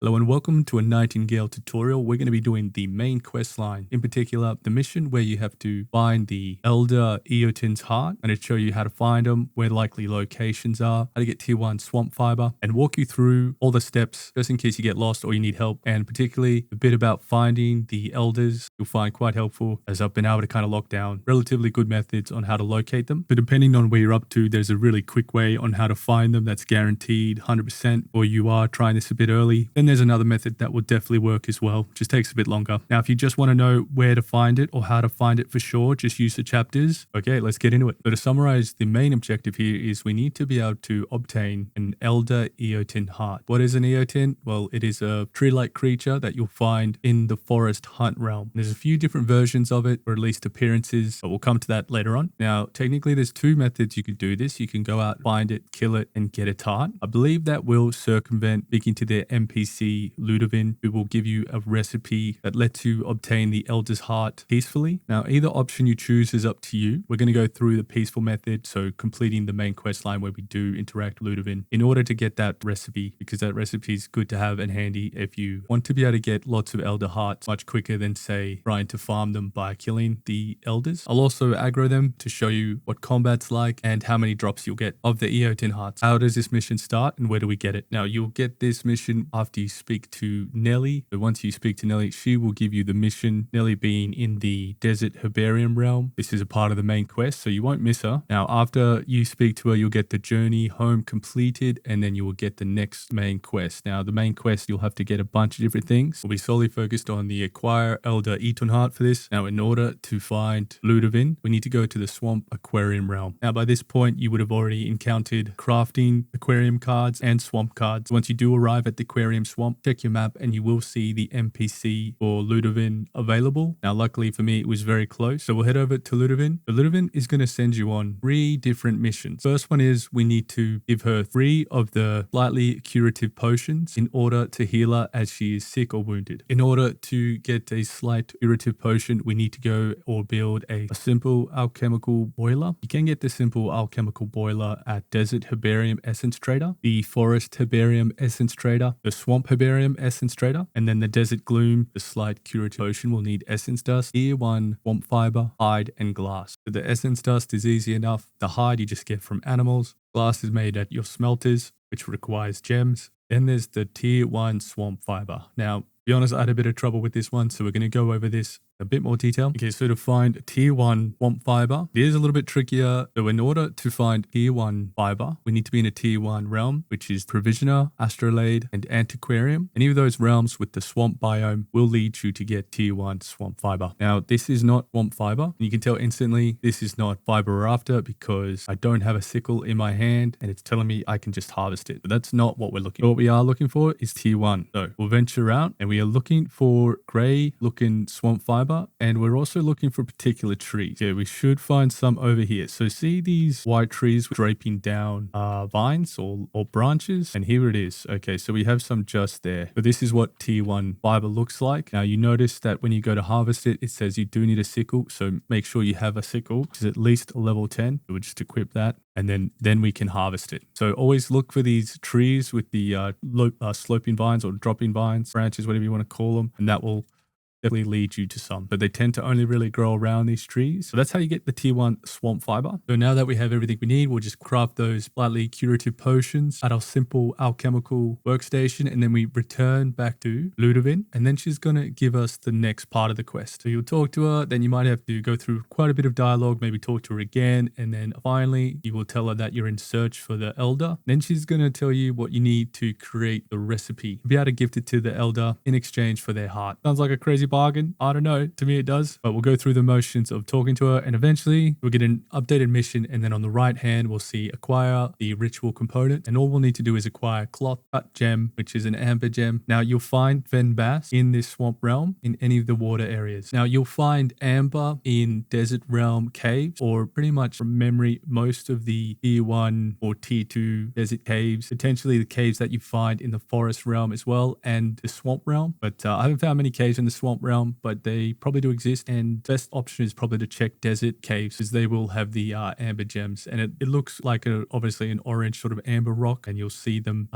Hello and welcome to a Nightingale tutorial. We're going to be doing the main quest line, in particular the mission where you have to find the Elder Eoten's heart. I'm going to show you how to find them, where likely locations are, how to get tier 1 swamp fiber, and walk you through all the steps just in case you get lost or you need help, and particularly a bit about finding the elders. You'll find quite helpful, as I've been able to kind of lock down relatively good methods on how to locate them. So depending on where you're up to, there's a really quick way on how to find them that's guaranteed 100%, or you are trying this a bit early. Then there's another method that will definitely work as well. Just takes a bit longer. Now, if you just want to know where to find it or how to find it for sure, just use the chapters. Okay, let's get into it. So to summarize, the main objective here is we need to be able to obtain an Elder Eoten heart. What is an Eoten? Well, it is a tree-like creature that you'll find in the forest hunt realm. There's a few different versions of it, or at least appearances, but we'll come to that later on. Now, technically, there's two methods you could do this. You can go out, find it, kill it, and get its heart. I believe that will circumvent speaking to their NPC Ludivine, who will give you a recipe that lets you obtain the Elder's heart peacefully. Now, either option you choose is up to you. We're going to go through the peaceful method, so completing the main quest line where we do interact with Ludivine in order to get that recipe, because that recipe is good to have and handy if you want to be able to get lots of Elder hearts much quicker than, say, trying to farm them by killing the Elders. I'll also aggro them to show you what combat's like and how many drops you'll get of the Eoten hearts. How does this mission start and where do we get it? Now, you'll get this mission after you speak to Nellie. So once you speak to Nellie, she will give you the mission. Nellie being in the desert herbarium realm. This is a part of the main quest, so you won't miss her. Now, after you speak to her, you'll get the journey home completed, and then you will get the next main quest. Now, the main quest, you'll have to get a bunch of different things. We'll be solely focused on the acquire Elder Eoten heart for this. Now, in order to find Ludivine, we need to go to the swamp aquarium realm. Now, by this point, you would have already encountered crafting aquarium cards and swamp cards. Once you do arrive at the aquarium swamp, check your map and you will see the NPC for Ludivine available. Now, luckily for me, it was very close. So we'll head over to Ludivine. But Ludivine is going to send you on 3 different missions. First one is we need to give her 3 of the slightly curative potions in order to heal her as she is sick or wounded. In order to get a slight curative potion, we need to go or build a simple alchemical boiler. You can get the simple alchemical boiler at Desert Herbarium Essence Trader, the Forest Herbarium Essence Trader, the Swamp Herbarium Essence Trader, and then the Desert Gloom, the slight curative potion will need essence dust, tier 1 swamp fiber, hide, and glass. So the essence dust is easy enough. The hide you just get from animals. Glass is made at your smelters, which requires gems. Then there's the tier 1 swamp fiber. Now, to be honest, I had a bit of trouble with this one, so we're going to go over this a bit more detail. Okay, so to find tier 1 swamp fiber, it is a little bit trickier. So in order to find tier 1 fiber, we need to be in a tier 1 realm, which is Provisioner, Astrolabe, and Antiquarium. Any of those realms with the swamp biome will lead you to get tier 1 swamp fiber. Now, this is not swamp fiber. And you can tell instantly this is not fiber we're after because I don't have a sickle in my hand and it's telling me I can just harvest it. But that's not what we're looking for. What we are looking for is tier 1. So we'll venture out and we are looking for grey looking swamp fiber. And we're also looking for particular trees. Yeah, we should find some over here. So see these white trees draping down vines or branches? And here it is. Okay, so we have some just there. But this is what tier 1 fiber looks like. Now you notice that when you go to harvest it, it says you do need a sickle. So make sure you have a sickle, which is at least a level 10. We'll just equip that. And then we can harvest it. So always look for these trees with the sloping vines or dropping vines, branches, whatever you want to call them. And that will definitely lead you to some, but they tend to only really grow around these trees. So that's how you get the tier 1 swamp fiber. So now that we have everything we need, we'll just craft those slightly curative potions at our simple alchemical workstation, and then we return back to Ludivine, and then she's going to give us the next part of the quest. So you'll talk to her, then you might have to go through quite a bit of dialogue, maybe talk to her again, and then finally you will tell her that you're in search for the Elder. Then she's going to tell you what you need to create the recipe to be able to gift it to the Elder in exchange for their heart. Sounds like a crazy bargain. I don't know. To me, it does. But we'll go through the motions of talking to her, and eventually we'll get an updated mission. And then on the right hand, we'll see acquire the ritual component. And all we'll need to do is acquire cloth cut gem, which is an amber gem. Now you'll find Fen Bass in this swamp realm in any of the water areas. Now you'll find amber in desert realm caves, or pretty much from memory, most of the tier 1 or tier 2 desert caves, potentially the caves that you find in the forest realm as well and the swamp realm. But I haven't found many caves in the swamp Swamp Realm, but they probably do exist. And best option is probably to check desert caves, because they will have the amber gems. And it looks like obviously an orange sort of amber rock, and you'll see them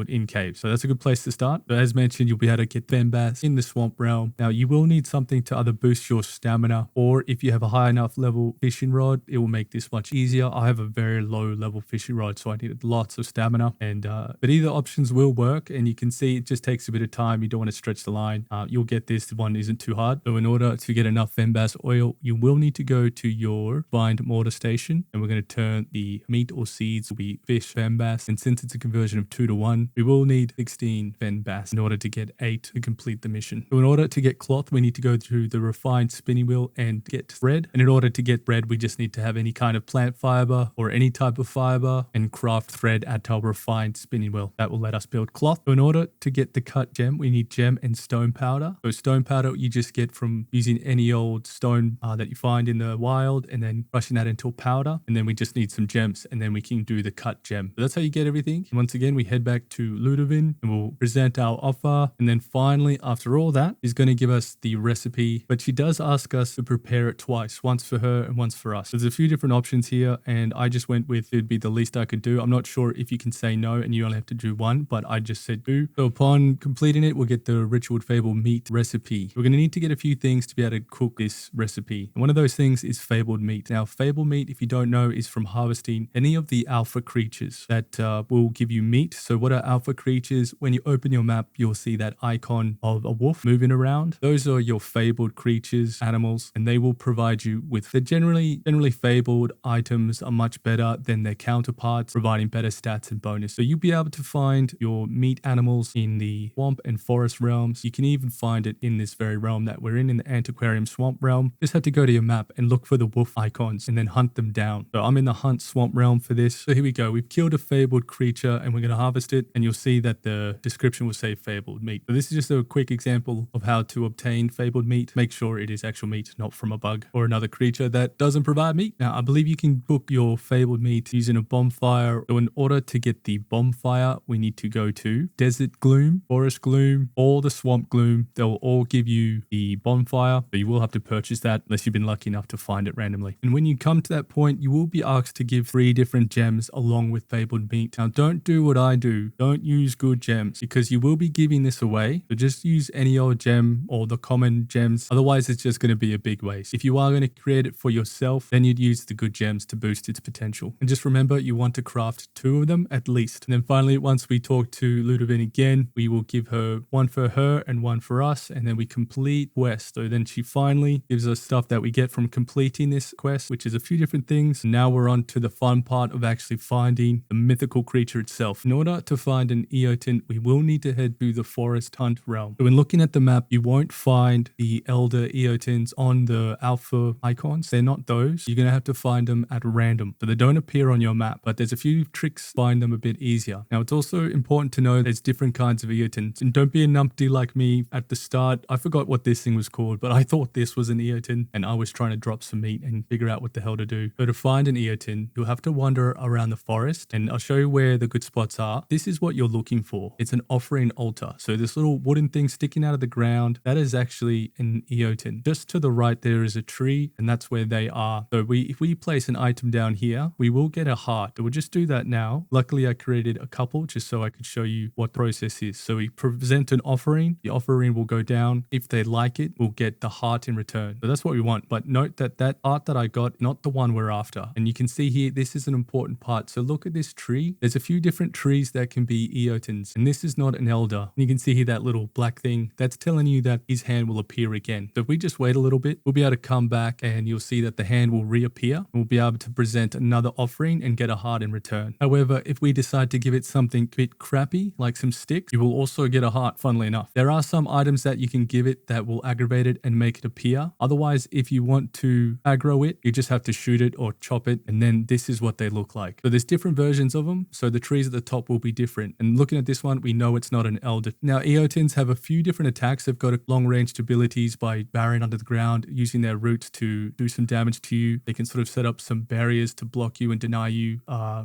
in caves. So that's a good place to start. But as mentioned, you'll be able to get Fembass in the Swamp Realm. Now, you will need something to either boost your stamina, or if you have a high enough level fishing rod, it will make this much easier. I have a very low level fishing rod, so I needed lots of stamina. And but either options will work, and you can see it just takes a bit of time. You don't want to stretch the line. You'll get this. The one isn't too hard. So in order to get enough Fembass oil, you will need to go to your Bind Mortar Station, and we're going to turn the meat or seeds will be fish Fembass. And since it's a conversion of 2 to 1, we will need 16 Fembass in order to get 8 to complete the mission. So in order to get cloth, we need to go through the refined spinning wheel and get thread. And in order to get thread, we just need to have any kind of plant fiber or any type of fiber and craft thread at our refined spinning wheel. That will let us build cloth. So in order to get the cut gem, we need gem and stone powder. So stone powder you just get from using any old stone that you find in the wild, and then crushing that into a powder. And then we just need some gems, and then we can do the cut gem. So that's how you get everything. And once again, we head back to Ludivine and we'll present our offer. And then finally, after all that, she's going to give us the recipe, but she does ask us to prepare it twice, once for her and once for us. There's a few different options here, and I just went with it'd be the least I could do. I'm not sure if you can say no and you only have to do one, but I just said do. So upon completing it, we'll get the Ritual Fabled meat recipe. We're going to need to get a few things to be able to cook this recipe. And one of those things is Fabled meat. Now, Fabled meat, if you don't know, is from harvesting any of the alpha creatures that will give you meat. So what are alpha creatures? When you open your map, you'll see that icon of a wolf moving around. Those are your fabled creatures, animals, and they will provide you with the generally fabled items are much better than their counterparts, providing better stats and bonus. So you'll be able to find your meat animals in the swamp and forest realms. You can even find it in this very realm that we're in the Antiquarium Swamp realm. Just have to go to your map and look for the wolf icons and then hunt them down. So I'm in the Hunt Swamp realm for this. So here we go. We've killed a fabled creature and we're going to harvest it, and you'll see that the description will say fabled meat. So this is just a quick example of how to obtain fabled meat. Make sure it is actual meat, not from a bug or another creature that doesn't provide meat. Now, I believe you can cook your fabled meat using a bonfire. So in order to get the bonfire, we need to go to Desert Gloom, Forest Gloom, or the Swamp Gloom. They'll all give you the bonfire, but you will have to purchase that unless you've been lucky enough to find it randomly. And when you come to that point, you will be asked to give 3 different gems along with fabled meat. Now, don't do what I do. Don't use good gems, because you will be giving this away. So just use any old gem or the common gems. Otherwise, it's just going to be a big waste. If you are going to create it for yourself, then you'd use the good gems to boost its potential. And just remember, you want to craft 2 of them at least. And then finally, once we talk to Ludivine again, we will give her 1 for her and 1 for us. And then we complete quest. So then she finally gives us stuff that we get from completing this quest, which is a few different things. Now we're on to the fun part of actually finding the mythical creature itself. In order to find an Eoten, we will need to head to the Forest Hunt realm. So when looking at the map, you won't find the Elder Eotens on the alpha icons. They're not those. You're going to have to find them at random. So they don't appear on your map, but there's a few tricks to find them a bit easier. Now, it's also important to know there's different kinds of Eotens. And don't be a numpty like me at the start. I forgot what this thing was called, but I thought this was an Eoten, and I was trying to drop some meat and figure out what the hell to do. So to find an Eoten, you'll have to wander around the forest, and I'll show you where the good spots are. This is what you're looking for. It's an offering altar. So this little wooden thing sticking out of the ground, that is actually an Eoten. Just to the right, there is a tree, and that's where they are. So if we place an item down here, we will get a heart. So we'll just do that now. Luckily, I created a couple just so I could show you what the process is. So we present an offering. The offering will go down. If they like it, we'll get the heart in return. So that's what we want. But note that that art that I got, not the one we're after. And you can see here, this is an important part. So look at this tree. There's a few different trees that can be Eotens, and this is not an elder. And you can see here that little black thing. That's telling you that his hand will appear again. So if we just wait a little bit, we'll be able to come back and you'll see that the hand will reappear. And we'll be able to present another offering and get a heart in return. However, if we decide to give it something a bit crappy, like some sticks, you will also get a heart, funnily enough. There are some items that you can give it that will aggravate it and make it appear. Otherwise, if you want to aggro it, you just have to shoot it or chop it, and then this is what they look like. So there's different versions of them. So the trees at the top will be different. And looking at this one, we know it's not an elder. Now, Eotens have a few different attacks. They've got long-range abilities by burrowing under the ground, using their roots to do some damage to you. They can sort of set up some barriers to block you and deny you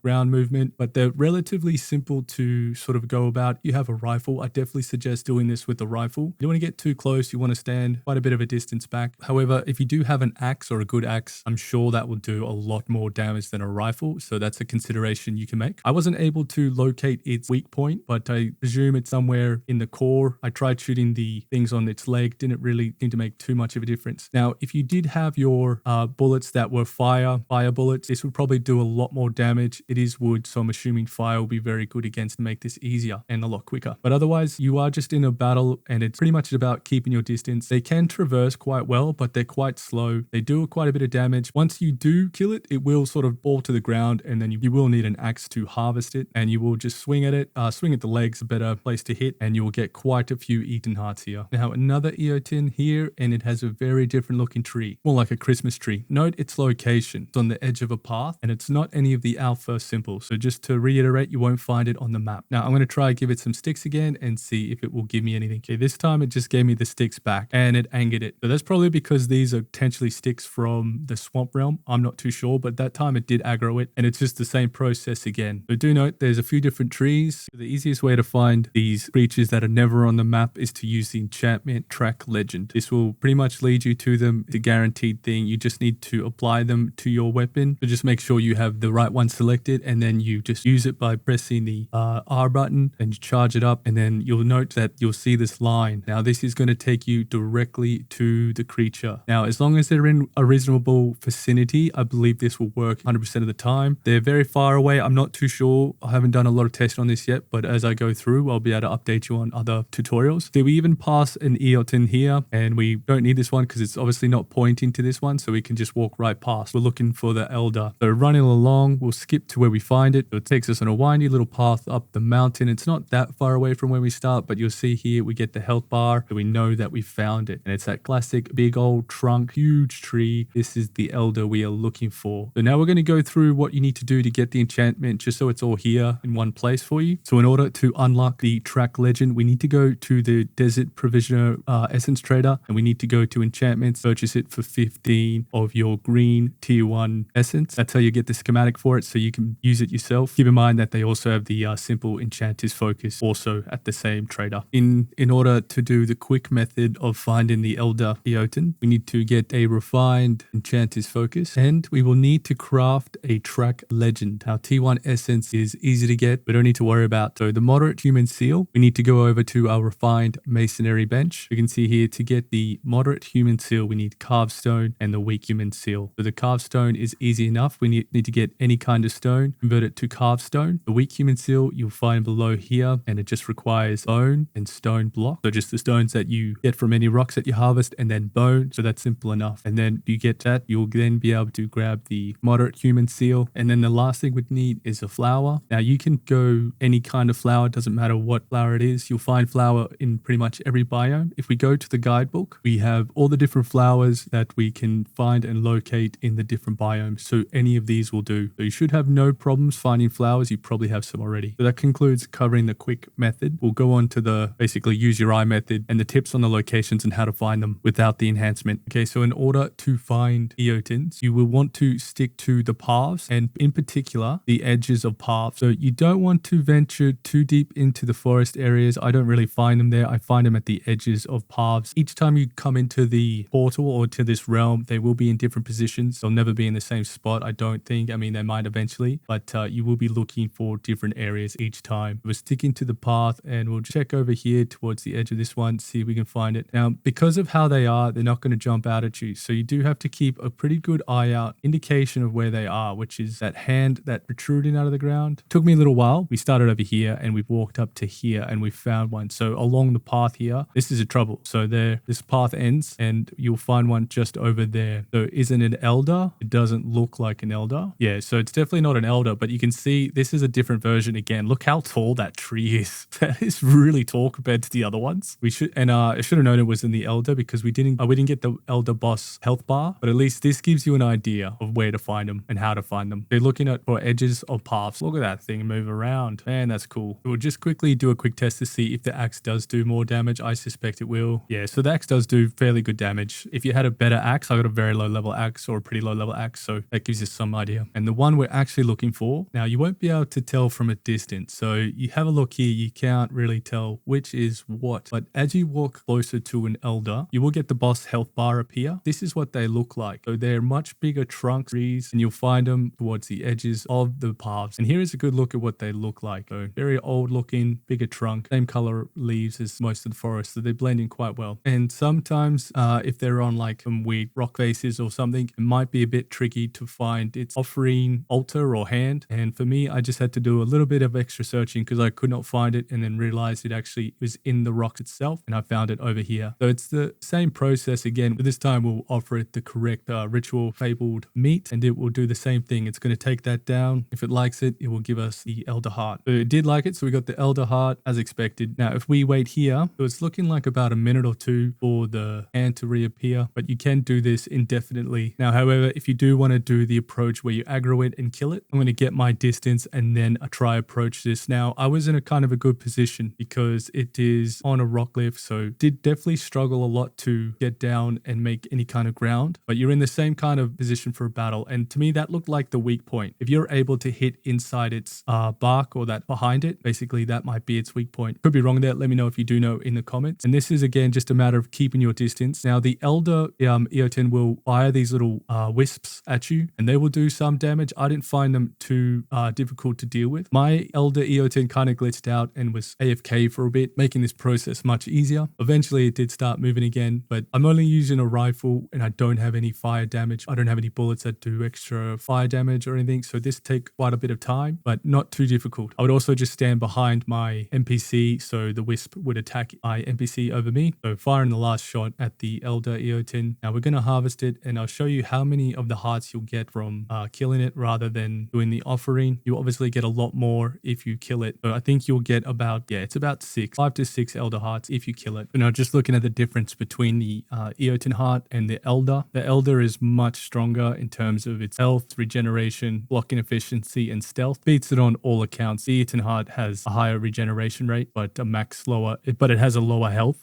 ground movement, but they're relatively simple to sort of go about. You have a rifle. I definitely suggest doing this with a rifle. You don't want to get too close, you want to stand quite a bit of a distance back. However, if you do have an axe or a good axe, I'm sure that will do a lot more damage than a rifle. So that's a consideration you can make. I wasn't able to locate its weak point, but I presume it's somewhere in the core. I tried shooting the things on its leg, didn't really seem to make too much of a difference. Now, if you did have your bullets that were fire bullets, this would probably do a lot more damage. It is wood, so I'm assuming fire will be very good against to make this easier and a lot quicker. But otherwise, you are just in a battle and it's pretty much about keeping your distance. They can traverse quite well, but they're quite slow. They do quite a bit of damage. Once you do kill it, it will sort of fall to the ground, and then you will need an axe to harvest it, and you will just swing at it. Swing at the legs, a better place to hit, and you will get quite a few Eoten hearts here. Now, another Eoten here, and it has a very different looking tree, more like a Christmas tree. Note its location. It's on the edge of a path, and it's not any of the alpha symbols. So just to reiterate, you won't find it on the map. Now, I'm going to try give it some sticks again and see if it will give me anything. Okay, this time it just gave me the sticks back, and it angered it. So that's probably because these are potentially sticks from the swamp realm. I'm not too sure, but that time it did aggro it, and it's just the same process again. So do note there's a few different trees. The easiest way to find these creatures that are never on the map is to use the enchantment track legend. This will pretty much lead you to them. It's a guaranteed thing. You just need to apply them to your weapon. So just make sure you have the right one selected, and then you just use it by pressing the R button and you charge it up, and then you'll note that you'll see this line. Now this is going to take you directly to the creature. Now, as long as they're in a reasonable vicinity, I believe this will work 100% of the time. They're very far away. I'm not too sure. I haven't done a lot of testing on this yet, but as I go through, I'll be able to update you on other tutorials. So we even pass an Eoten here, and we don't need this one because it's obviously not pointing to this one, so we can just walk right past. We're looking for the elder. So running along, we'll skip to where we find it. So it takes us on a windy little path up the mountain. It's not that far away from where we start, but you'll see here we get the health bar, so we know that we found it. And it's that classic big old trunk, huge tree. This is the elder we are looking for. So now we're going to go through what you need to do to get the enchantment, just so it's all here in one place for you. So in order to unlock the track legend, we need to go to the desert provisioner essence trader, and we need to go to enchantments, purchase it for 15 of your green tier 1 essence. That's how you get the schematic for it, so you can use it yourself. Keep in mind that they also have the simple enchanter's focus also at the same trader. In order to do the quick method of finding the elder Eoten, we need to get a refined enchanter's focus, and we will need to craft a track legend. Our T1 essence is easy to get. We don't need to worry about. So the moderate human seal, we need to go over to our refined masonry bench. You can see here to get the moderate human seal, we need carved stone and the weak human seal. So the carved stone is easy enough. We need to get any kind of stone, convert it to carved stone. The weak human seal you'll find below here, and it just requires bone and stone block. So just the stones that you get from any rocks that you harvest, and then bone. So that's simple enough. And then you get that, you'll then be able to grab the moderate human seal. And then the last thing we'd need is a flower. Now you can go any kind of flower, doesn't matter what flower it is. You'll find flower in pretty much every biome. If we go to the guidebook, we have all the different flowers that we can find and locate in the different biomes. So any of these will do. So you should have no problems finding flowers. You probably have some already. So that concludes covering the quick method. We'll go on to the basically use your eye method and the tips on the locations and how to find them without the enhancement. Okay, so in order to find Eotens, you will want to stick to the paths, and in particular, the edges of paths. So you don't want to venture too deep into the forest areas. I don't really find them there. I find them at the edges of paths. Each time you come into the portal or to this realm, they will be in different positions. They'll never be in the same spot, I don't think. I mean, they might eventually, but you will be looking for different areas each time. We're sticking to the path, and we'll check over here towards the edge of this one, see if we can find it. Now, because of how they are, they're not going to jump out at you. So you do have to keep a pretty good eye out, indication of where they are, which is that hand that protruding out of the ground. It took me a little while. We started over here and we've walked up to here and we found one. So along the path here, this is a trouble. So there, this path ends and you'll find one just over there. So isn't it an elder? It doesn't look like an elder. Yeah, so it's definitely not an elder, but you can see this is a different version again. Look how tall that tree is. That is really tall compared to the other ones. We should, and I should have known it was in the elder because we didn't get the elder boss health bar, but at least this gives you an idea of where to find them and how to find them. They're looking at for edges of paths. Look at that thing move around. Man, that's cool. We'll just quickly do a quick test to see if the axe does do more damage. I suspect it will. Yeah, so the axe does do fairly good damage. If you had a better axe, I got a very low level axe or a pretty low level axe, so that gives you some idea. And the one we're actually looking for, now you won't be able to tell from a distance. So you have a look here, you can't really tell which is what. But as you walk walk closer to an elder, you will get the boss health bar appear. This is what they look like. So they're much bigger trunks, trees, and you'll find them towards the edges of the paths. And here is a good look at what they look like. So very old looking, bigger trunk, same color leaves as most of the forest. So they blend in quite well. And sometimes if they're on like some weird rock faces or something, it might be a bit tricky to find its offering altar or hand. And for me, I just had to do a little bit of extra searching because I could not find it and then realized it actually was in the rock itself. And I found it over here. So it's the same process again, but this time we'll offer it the correct ritual fabled meat and it will do the same thing. It's going to take that down. If it likes it, it will give us the elder heart. So it did like it. So we got the elder heart as expected. Now, if we wait here, so it's looking like about a minute or two for the hand to reappear, but you can do this indefinitely. Now, however, if you do want to do the approach where you aggro it and kill it, I'm going to get my distance and then try approach this. Now, I was in a kind of a good position because it is on a rock cliff, so did definitely struggle a lot to get down and make any kind of ground, but you're in the same kind of position for a battle. And to me, that looked like the weak point. If you're able to hit inside its bark or that behind it, basically that might be its weak point. Could be wrong there. Let me know if you do know in the comments. And this is again just a matter of keeping your distance. Now, the elder Eoten will fire these little wisps at you and they will do some damage. I didn't find them too difficult to deal with. My elder Eoten kind of glitched out and was AFK for a bit, making this process much easier. Eventually it did start moving again, but I'm only using a rifle and I don't have any fire damage. I don't have any bullets that do extra fire damage or anything. So this takes quite a bit of time, but not too difficult. I would also just stand behind my NPC so the wisp would attack my NPC over me. So firing the last shot at the elder Eoten. Now we're going to harvest it and I'll show you how many of the hearts you'll get from killing it rather than doing the offering. You obviously get a lot more if you kill it. So I think you'll get about, it's about 5 to 6 elder hearts if you kill it. But now just looking at the difference between the Eoten heart and the elder. The elder is much stronger in terms of its health, regeneration, blocking efficiency, and stealth. Beats it on all accounts. The Eoten heart has a higher regeneration rate, but a max lower, but it has a lower health.